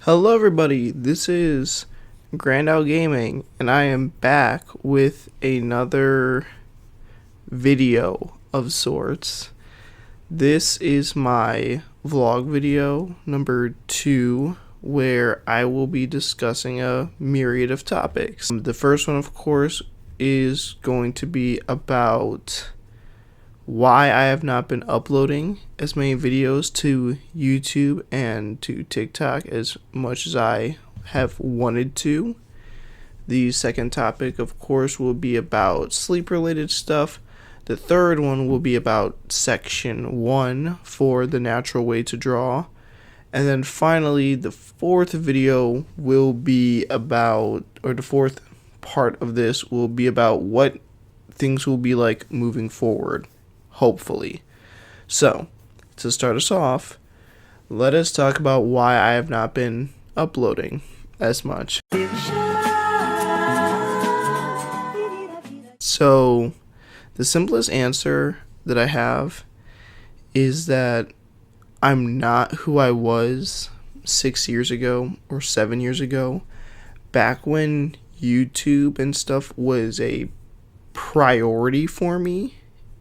Hello everybody, this is Grand Out Gaming, and I am back with another video of sorts. This is my vlog video number 2, where I will be discussing a myriad of topics. The first one, of course, is going to be about why I have not been uploading as many videos to YouTube and to TikTok as much as I have wanted to. The second topic, of course, will be about sleep-related stuff. The third one will be about section 1 for the natural way to draw. And then finally, the fourth video will be about, or the fourth part of this will be about what things will be like moving forward. Hopefully. So, to start us off, let us talk about why I have not been uploading as much. So, the simplest answer that I have is that I'm not who I was 6 years ago or 7 years ago, back when YouTube and stuff was a priority for me.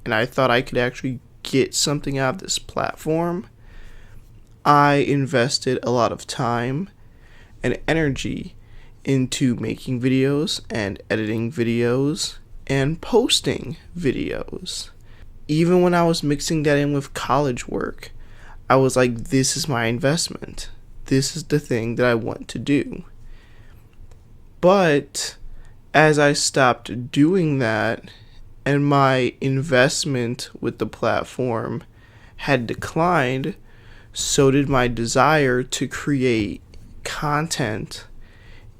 And I thought I could actually get something out of this platform. I invested a lot of time and energy into making videos and editing videos and posting videos. Even when I was mixing that in with college work, I was like, this is my investment. This is the thing that I want to do. But as I stopped doing that, and my investment with the platform had declined, so did my desire to create content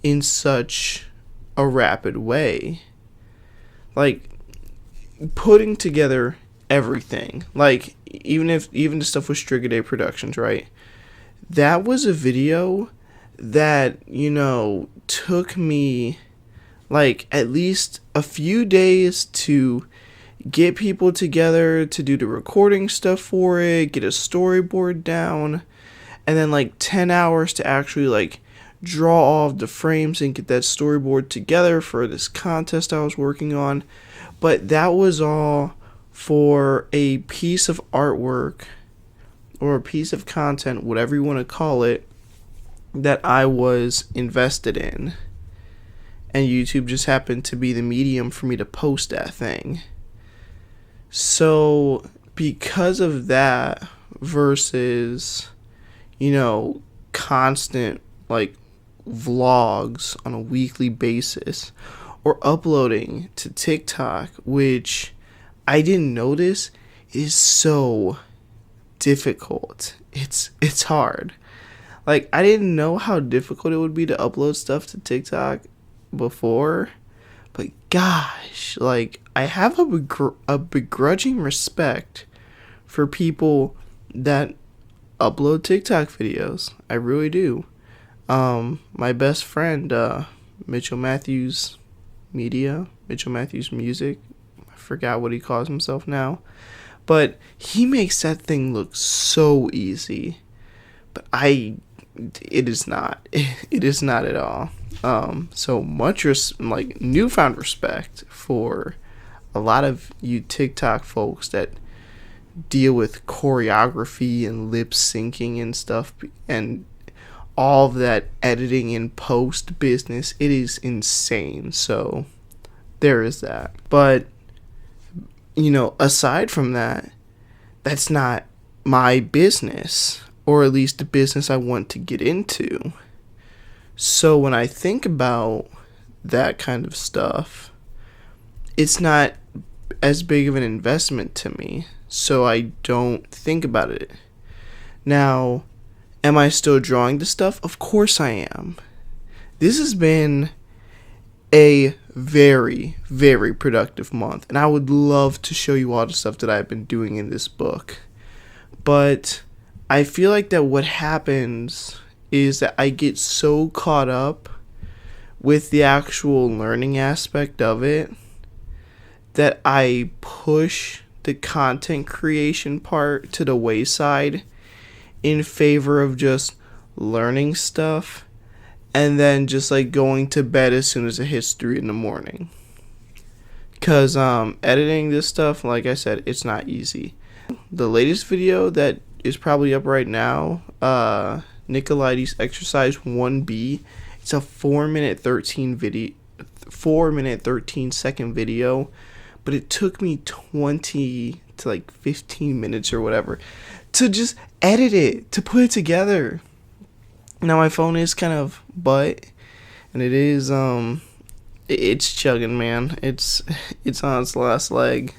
in such a rapid way. Like, putting together everything, like, even the stuff with Striga Day Productions, right? That was a video that, took me like at least a few days to get people together to do the recording stuff for it, get a storyboard down, and then like 10 hours to actually like draw all of the frames and get that storyboard together for this contest I was working on. But that was all for a piece of artwork or a piece of content, whatever you want to call it, that I was invested in. And YouTube just happened to be the medium for me to post that thing. So, because of that versus, constant, like, vlogs on a weekly basis, or uploading to TikTok, which I didn't notice is so difficult. It's hard. Like, I didn't know how difficult it would be to upload stuff to TikTok before, but gosh, like, I have a begrudging respect for people that upload TikTok videos. I really do. My best friend, Mitchell Matthews Music, I forgot what he calls himself now, but he makes that thing look so easy, but it is not at all. So much newfound respect for a lot of you TikTok folks that deal with choreography and lip syncing and stuff and all of that editing and post business. It is insane. So there is that. But, aside from that, that's not my business, or at least the business I want to get into. So when I think about that kind of stuff, it's not as big of an investment to me, so I don't think about it. Now, am I still drawing the stuff? Of course I am. This has been a very, very productive month, and I would love to show you all the stuff that I've been doing in this book. But I feel like that what happens is that I get so caught up with the actual learning aspect of it that I push the content creation part to the wayside in favor of just learning stuff, and then just like going to bed as soon as it hits 3 in the morning. Because editing this stuff, like I said, it's not easy. The latest video that is probably up right now, Nicolaides exercise 1B. It's a 4-minute 13-second video, but it took me 20 to like 15 minutes or whatever to just edit it, to put it together. Now my phone is kind of butt, and it is it's chugging, man. It's on its last leg.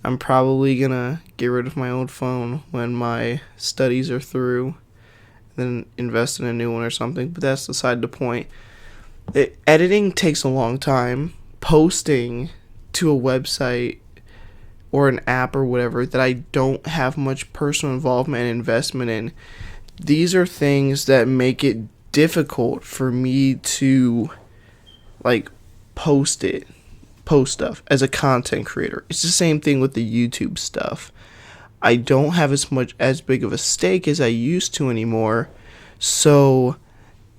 I'm probably gonna get rid of my old phone when my studies are through, then invest in a new one or something. But that's beside the point. Editing takes a long time. Posting to a website or an app or whatever that I don't have much personal involvement and investment in, these are things that make it difficult for me to like post stuff as a content creator. It's the same thing with the YouTube stuff. I don't have as big of a stake as I used to anymore, so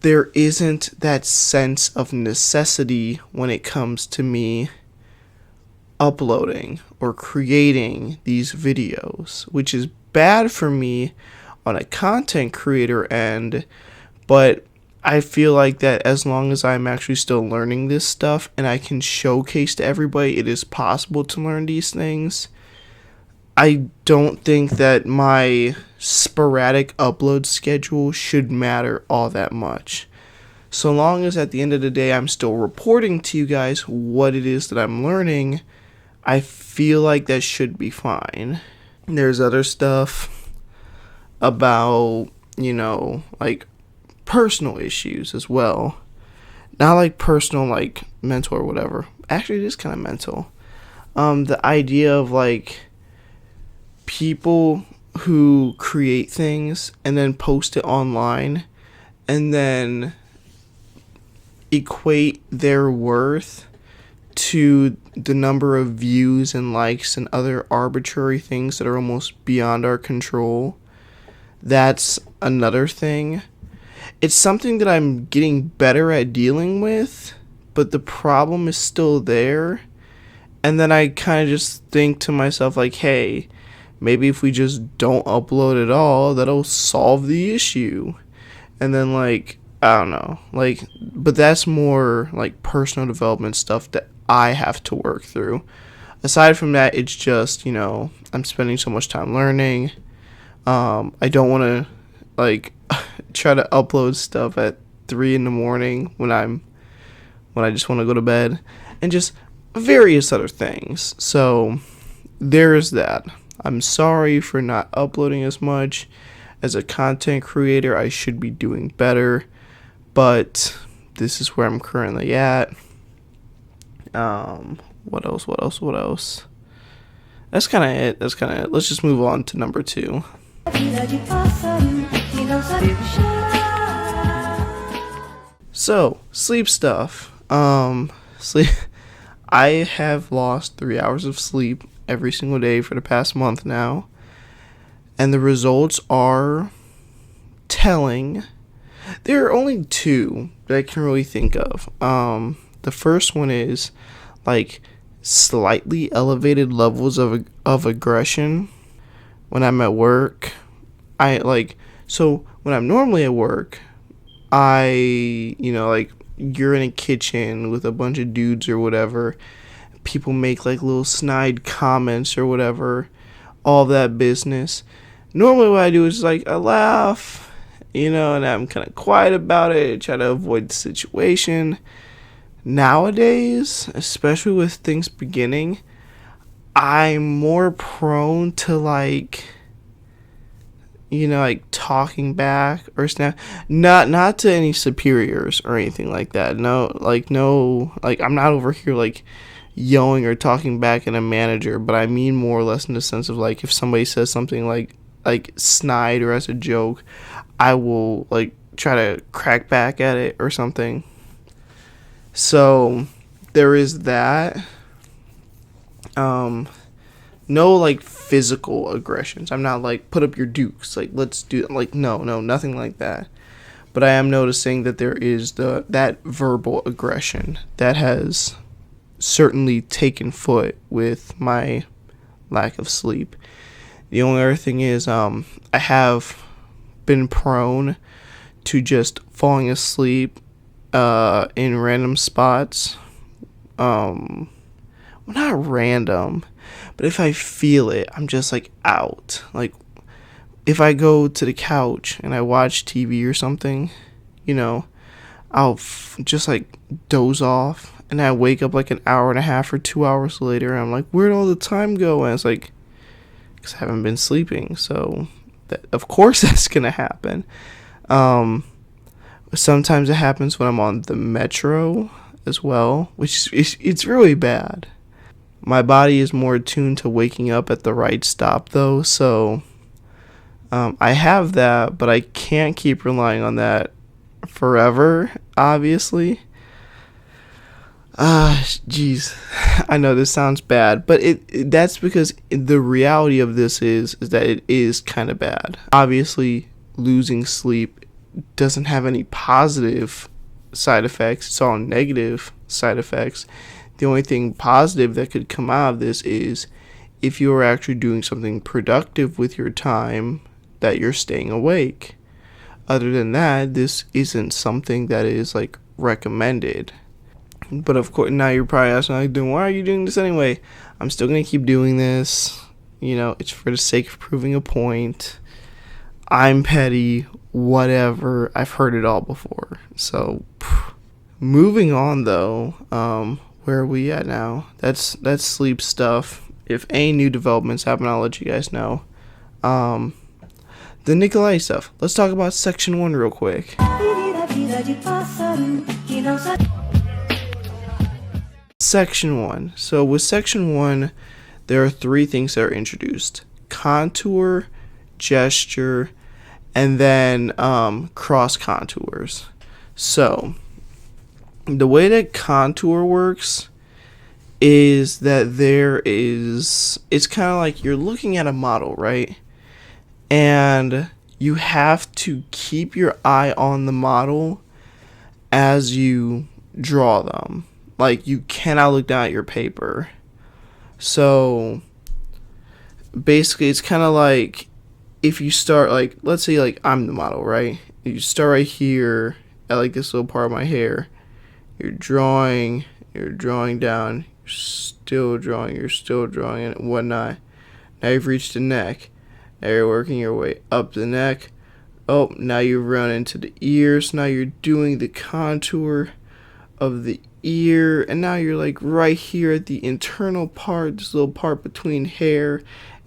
there isn't that sense of necessity when it comes to me uploading or creating these videos, which is bad for me on a content creator end, but I feel like that as long as I'm actually still learning this stuff and I can showcase to everybody it is possible to learn these things, I don't think that my sporadic upload schedule should matter all that much. So long as at the end of the day I'm still reporting to you guys what it is that I'm learning, I feel like that should be fine. There's other stuff about, like personal issues as well. Not like personal, like mental or whatever. Actually, it is kind of mental. The idea of like people who create things and then post it online and then equate their worth to the number of views and likes and other arbitrary things that are almost beyond our control. That's another thing. It's something that I'm getting better at dealing with, but the problem is still there. And then I kind of just think to myself, like, hey, maybe if we just don't upload at all, that'll solve the issue. And then, like, I don't know. Like, but that's more, like, personal development stuff that I have to work through. Aside from that, it's just, I'm spending so much time learning. I don't want to, like, try to upload stuff at 3 in the morning when I just want to go to bed, and just various other things. So there is that. I'm sorry for not uploading as much. As a content creator, I should be doing better, but this is where I'm currently at. What else? That's kind of it. Let's just move on to number 2. So, sleep stuff. Sleep. I have lost 3 hours of sleep every single day for the past month now, and the results are telling. There are only 2 that I can really think of. The first one is like slightly elevated levels of aggression when I'm at work. So when I'm normally at work, like you're in a kitchen with a bunch of dudes or whatever. People make like little snide comments or whatever, all that business. Normally what I do is like I laugh, and I'm kind of quiet about it, try to avoid the situation. Nowadays, especially with things beginning, I'm more prone to like talking back or snap. Not to any superiors or anything like that. No, I'm not over here like yelling or talking back at a manager, but I mean more or less in the sense of like if somebody says something like snide or as a joke, I will like try to crack back at it or something. So there is that. No like physical aggressions. I'm not like put up your dukes, like let's do like no, nothing like that. But I am noticing that there is that verbal aggression that has certainly taken foot with my lack of sleep. The only other thing is I have been prone to just falling asleep in random spots. Well, not random, but if I feel it, I'm just like out. Like if I go to the couch and I watch TV or something, I'll just like doze off, and I wake up like an hour and a half or 2 hours later, and I'm like, where'd all the time go? And it's like, because I haven't been sleeping, so that, of course that's gonna happen. Sometimes it happens when I'm on the metro as well, which it's really bad. My body is more attuned to waking up at the right stop, though, so I have that, but I can't keep relying on that forever, obviously. Jeez, I know this sounds bad, but that's because the reality of this is that it is kind of bad. Obviously, losing sleep doesn't have any positive side effects. It's all negative side effects. The only thing positive that could come out of this is if you're actually doing something productive with your time, that you're staying awake. Other than that, this isn't something that is like recommended. But of course, now you're probably asking, like, then why are you doing this anyway? I'm still going to keep doing this. It's for the sake of proving a point. I'm petty, whatever. I've heard it all before. So, moving on though, where are we at now? That's sleep stuff. If any new developments happen, I'll let you guys know. The Nicolaides stuff. Let's talk about section 1 real quick. Section 1. So with section 1, there are 3 things that are introduced: contour, gesture, and then cross contours. So the way that contour works is that it's kind of like you're looking at a model, right? And you have to keep your eye on the model as you draw them. Like, you cannot look down at your paper. So basically, it's kind of like if you start, like, let's say, like, I'm the model, right? You start right here at, like, this little part of my hair. You're drawing down, you're still drawing, and whatnot. Now you've reached the neck. Now you're working your way up the neck. Oh, now you run into the ears. Now you're doing the contour of the ear, and now you're like right here at the internal part, this little part between hair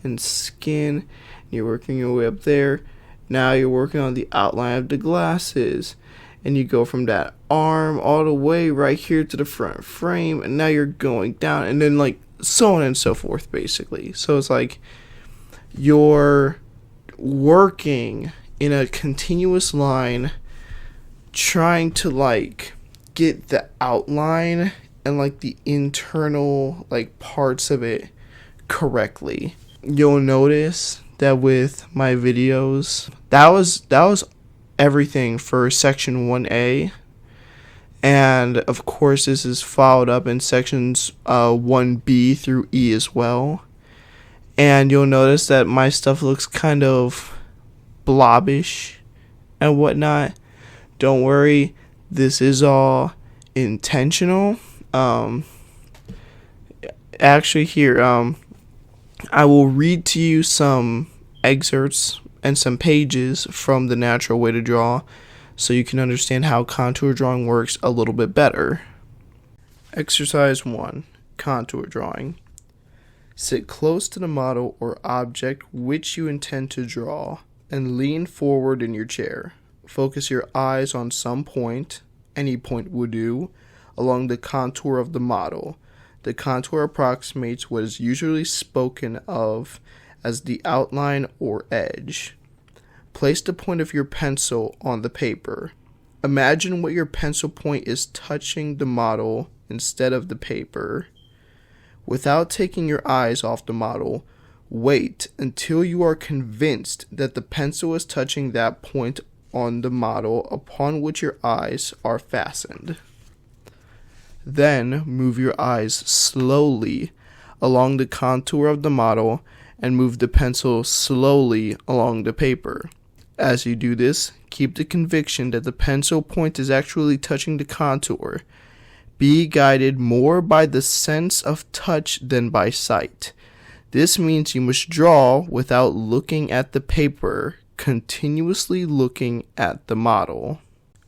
and skin. You're working your way up there. Now you're working on the outline of the glasses, and you go from that arm all the way right here to the front frame, and now you're going down, and then like so on and so forth, basically. So it's like you're working in a continuous line, trying to like get the outline and like the internal like parts of it correctly. You'll notice that with my videos, that was everything for section 1A, and of course this is followed up in sections 1B through E as well. And you'll notice that my stuff looks kind of blobbish and whatnot. Don't worry, this is all intentional. Actually, here, I will read to you some excerpts and some pages from The Natural Way to Draw so you can understand how contour drawing works a little bit better. Exercise 1. Contour drawing. Sit close to the model or object which you intend to draw and lean forward in your chair. Focus your eyes on some point, any point will do, along the contour of the model. The contour approximates what is usually spoken of as the outline or edge. Place the point of your pencil on the paper. Imagine what your pencil point is touching the model instead of the paper. Without taking your eyes off the model, wait until you are convinced that the pencil is touching that point on the model upon which your eyes are fastened. Then move your eyes slowly along the contour of the model and move the pencil slowly along the paper. As you do this, keep the conviction that the pencil point is actually touching the contour. Be guided more by the sense of touch than by sight. This means you must draw without looking at the paper, continuously looking at the model.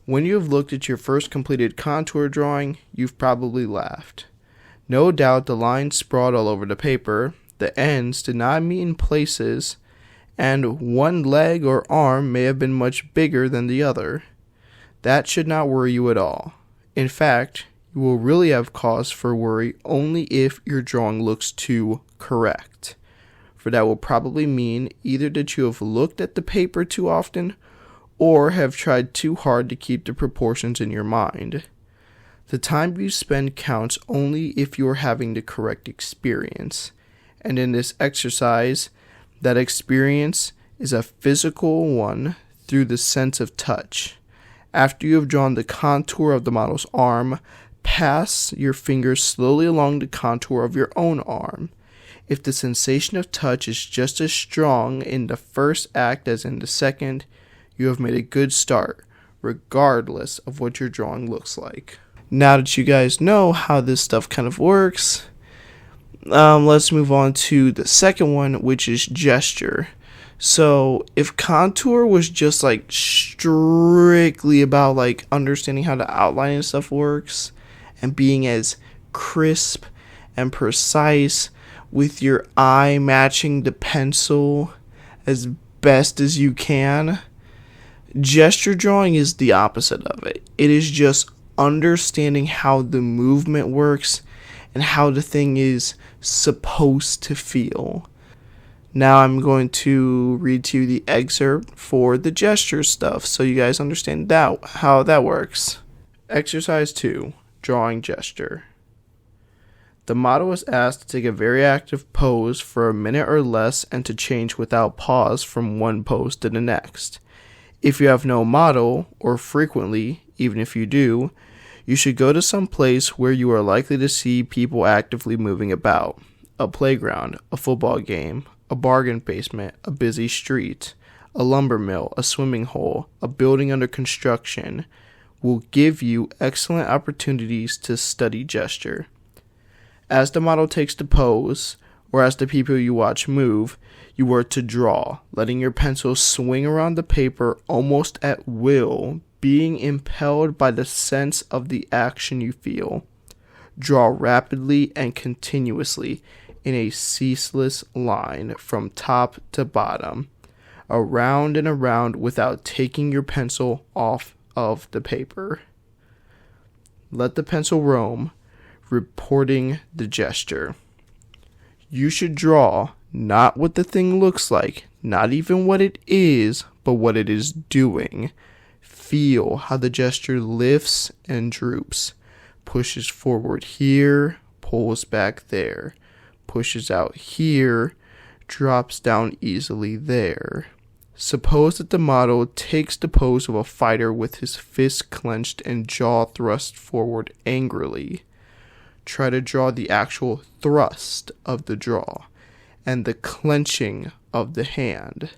When you have looked at your first completed contour drawing, you've probably laughed. No doubt the lines sprawled all over the paper, the ends did not meet in places, and one leg or arm may have been much bigger than the other. That should not worry you at all. In fact, you will really have cause for worry only if your drawing looks too correct, for that will probably mean either that you have looked at the paper too often or have tried too hard to keep the proportions in your mind. The time you spend counts only if you are having the correct experience, and in this exercise, that experience is a physical one through the sense of touch. After you have drawn the contour of the model's arm, pass your fingers slowly along the contour of your own arm. If the sensation of touch is just as strong in the first act as in the second, you have made a good start, regardless of what your drawing looks like. Now that you guys know how this stuff kind of works, let's move on to the second one, which is gesture. So if contour was just like strictly about like understanding how the outline and stuff works and being as crisp and precise with your eye matching the pencil as best as you can, gesture drawing is the opposite of it. It is just understanding how the movement works and how the thing is supposed to feel. Now I'm going to read to you the excerpt for the gesture stuff so you guys understand how that works. Exercise 2, drawing gesture. The model is asked to take a very active pose for a minute or less and to change without pause from one pose to the next. If you have no model, or frequently, even if you do, you should go to some place where you are likely to see people actively moving about. A playground, a football game, a bargain basement, a busy street, a lumber mill, a swimming hole, a building under construction will give you excellent opportunities to study gesture. As the model takes the pose, or as the people you watch move, you are to draw, letting your pencil swing around the paper almost at will, being impelled by the sense of the action you feel. Draw rapidly and continuously in a ceaseless line from top to bottom, around and around without taking your pencil off of the paper. Let the pencil roam, reporting the gesture. You should draw not what the thing looks like, not even what it is, but what it is doing. Feel how the gesture lifts and droops, pushes forward here, pulls back there, pushes out here, drops down easily there. Suppose that the model takes the pose of a fighter with his fist clenched and jaw thrust forward angrily. Try to draw the actual thrust of the jaw and the clenching of the hand.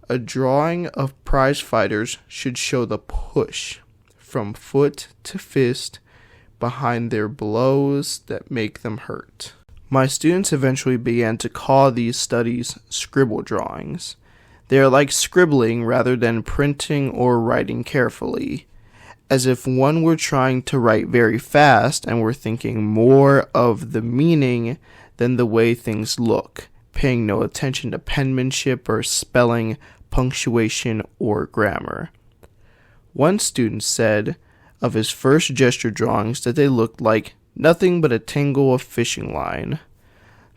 A drawing of prize fighters should show the push from foot to fist behind their blows that make them hurt. My students eventually began to call these studies scribble drawings. They are like scribbling rather than printing or writing carefully, as if one were trying to write very fast and were thinking more of the meaning than the way things look, paying no attention to penmanship or spelling, punctuation, or grammar. One student said of his first gesture drawings that they looked like nothing but a tangle of fishing line.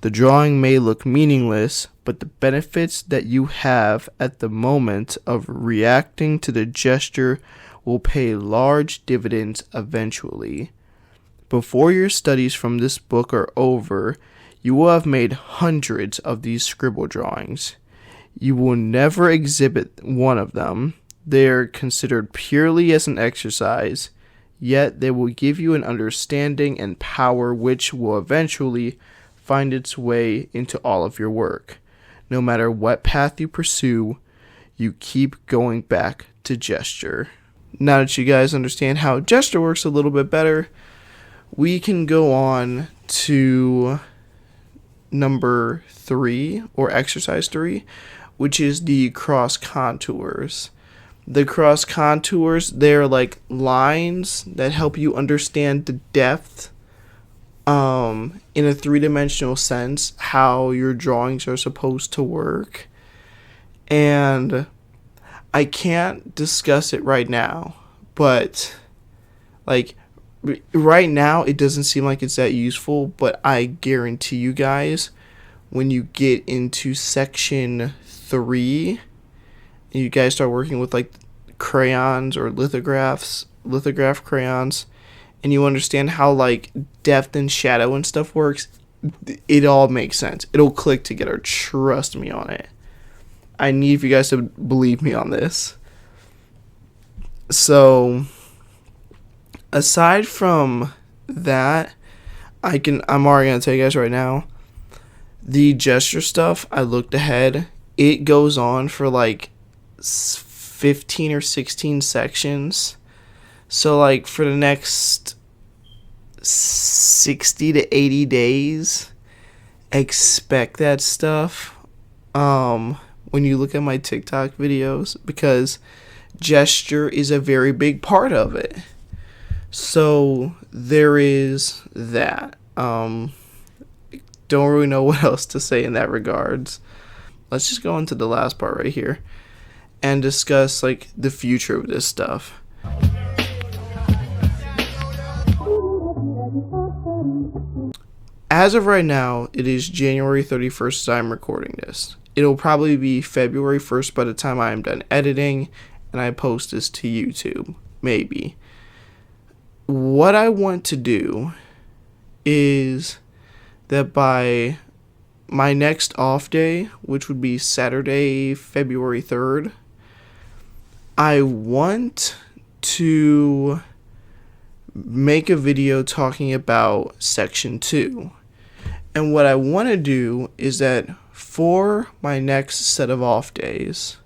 The drawing may look meaningless, but the benefits that you have at the moment of reacting to the gesture will pay large dividends eventually. Before your studies from this book are over, you will have made hundreds of these scribble drawings. You will never exhibit one of them. They're considered purely as an exercise, yet they will give you an understanding and power which will eventually find its way into all of your work. No matter what path you pursue, you keep going back to gesture. Now that you guys understand how gesture works a little bit better, we can go on to number 3, or exercise 3, which is the cross contours. The cross contours, they're like lines that help you understand the depth in a 3-dimensional sense, how your drawings are supposed to work. And I can't discuss it right now, but like right now it doesn't seem like it's that useful, but I guarantee you guys, when you get into section 3 and you guys start working with like crayons or lithograph crayons, and you understand how like depth and shadow and stuff works, it all makes sense. It'll click together. Trust me on it. I need you guys to believe me on this. So, aside from that, I'm already gonna tell you guys right now, the gesture stuff, I looked ahead. It goes on for like 15 or 16 sections. So like for the next 60 to 80 days, expect that stuff. When you look at my TikTok videos, because gesture is a very big part of it. So there is that. Don't really know what else to say in that regards. Let's just go into the last part right here and discuss like the future of this stuff. As of right now, it is January 31st as I'm recording this. It'll probably be February 1st by the time I am done editing and I post this to YouTube. Maybe. What I want to do is that by my next off day, which would be Saturday, February 3rd, I want to make a video talking about section 2. And what I want to do is that for my next set of off days,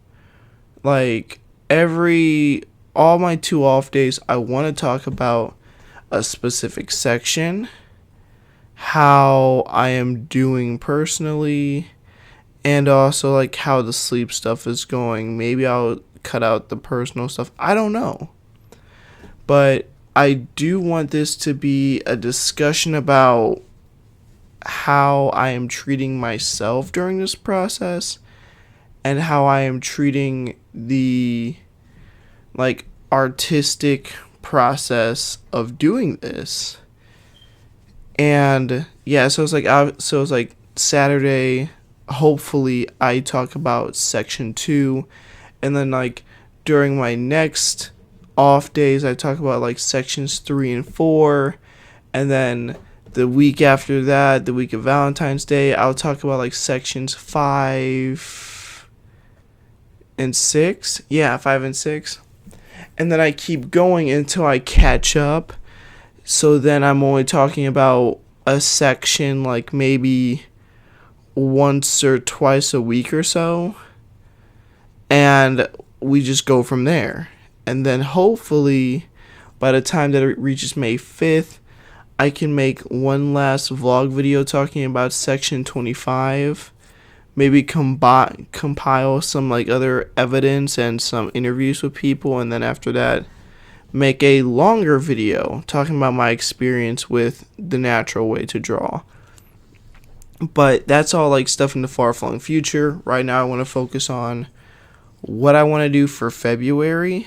like all my 2 off days, I want to talk about a specific section, how I am doing personally, and also like how the sleep stuff is going. Maybe I'll cut out the personal stuff. I don't know. But I do want this to be a discussion about how I am treating myself during this process and how I am treating the like artistic process of doing this. And yeah, so it's like Saturday, hopefully I talk about section 2, and then like during my next off days I talk about like sections 3 and 4, and then the week after that, the week of Valentine's Day, I'll talk about like sections 5 and 6. Yeah, 5 and 6. And then I keep going until I catch up. So then I'm only talking about a section like maybe once or twice a week or so. And we just go from there. And then hopefully by the time that it reaches May 5th, I can make one last vlog video talking about section 25. Maybe compile some like other evidence and some interviews with people, and then after that make a longer video talking about my experience with the natural way to draw. But that's all like stuff in the far-flung future. Right now I want to focus on what I want to do for February,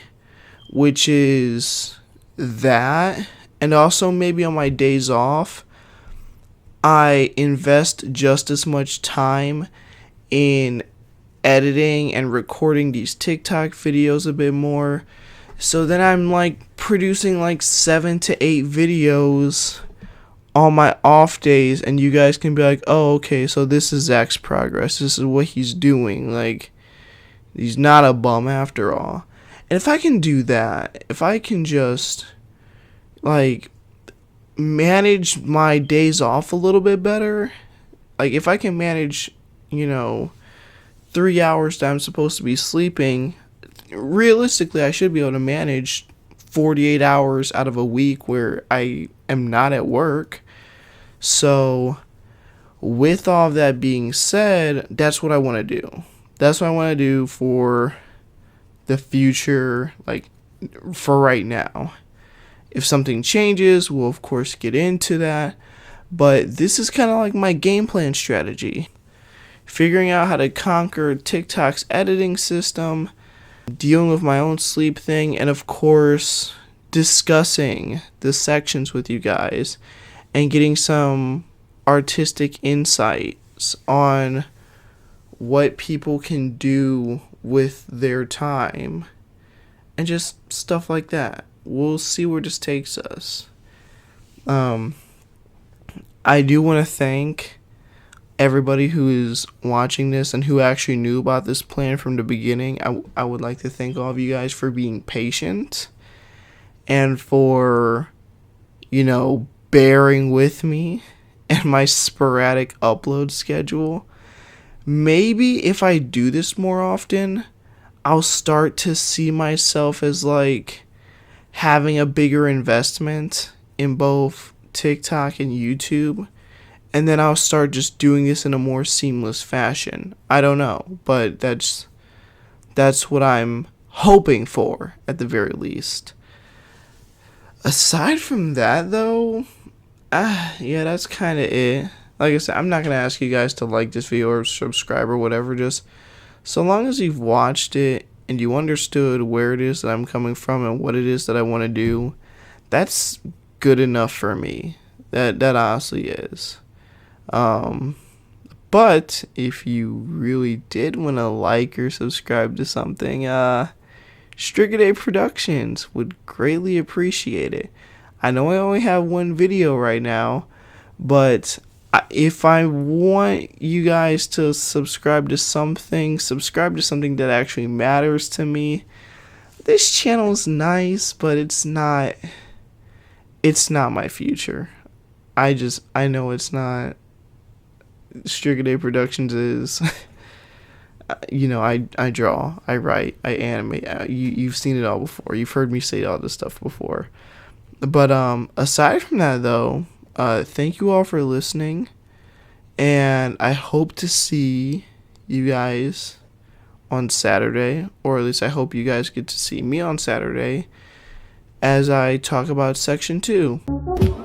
which is that. And also maybe on my days off, I invest just as much time in editing and recording these TikTok videos a bit more. So then I'm like producing like 7 to 8 videos on my off days, and you guys can be like, oh, okay, so this is Zach's progress. This is what he's doing. Like, he's not a bum after all. And if I can do that, if I can just like manage my days off a little bit better, like if I can manage, 3 hours that I'm supposed to be sleeping, realistically I should be able to manage 48 hours out of a week where I am not at work. So with all of that being said, that's what I want to do. That's what I want to do for the future, like for right now. If something changes, we'll of course get into that. But this is kind of like my game plan strategy. Figuring out how to conquer TikTok's editing system, dealing with my own sleep thing, and of course, discussing the sections with you guys and getting some artistic insights on what people can do with their time and just stuff like that. We'll see where this takes us. I do want to thank everybody who is watching this and who actually knew about this plan from the beginning. I would like to thank all of you guys for being patient and for, bearing with me and my sporadic upload schedule. Maybe if I do this more often, I'll start to see myself as like having a bigger investment in both TikTok and YouTube, and then I'll start just doing this in a more seamless fashion. I don't know, but that's what I'm hoping for at the very least. Aside from that though, yeah, that's kind of it. Like I said, I'm not going to ask you guys to like this video or subscribe or whatever. Just so long as you've watched it and you understood where it is that I'm coming from and what it is that I want to do, that's good enough for me. That honestly is. But if you really did want to like or subscribe to something, Strigaday Productions would greatly appreciate it. I know I only have one video right now, but if I want you guys to subscribe to something that actually matters to me. This channel is nice, but it's not my future. I know it's not. Strigaday Productions is, I draw, I write, I animate. You've seen it all before. You've heard me say all this stuff before. But aside from that though, thank you all for listening, and I hope to see you guys on Saturday, or at least I hope you guys get to see me on Saturday as I talk about Section 2.